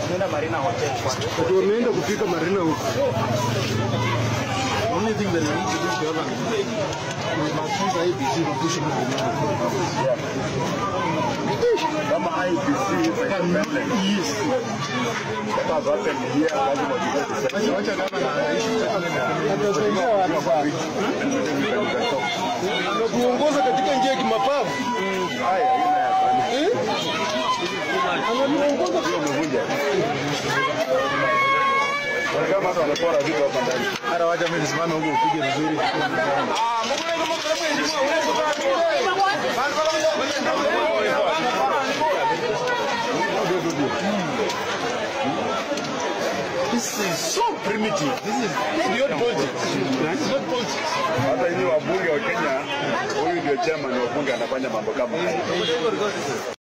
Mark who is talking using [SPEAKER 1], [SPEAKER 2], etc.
[SPEAKER 1] Nenda Marina Hotel.
[SPEAKER 2] Tumeenda kupika Marina huko. Only thing that we need to do is we must use IBC to push him to
[SPEAKER 3] kama IBC yes. Kama zote ndia lazima tujue.
[SPEAKER 2] Acha kama na issue tuongoza katika njia ya kimapavu.
[SPEAKER 3] Haya ina ya kwani.
[SPEAKER 2] Anaongoza
[SPEAKER 3] hiyo umevunja. Kama watu wanapora vitu hapa ndani.
[SPEAKER 2] Hata wacha mimi nisimame huko upige vizuri. This is so primitive. This is beyond politics. It's not politics.
[SPEAKER 3] Hata hiyo wabunge wa Kenya, huyu ndio chairman wa bunge anafanya mambo kama haya.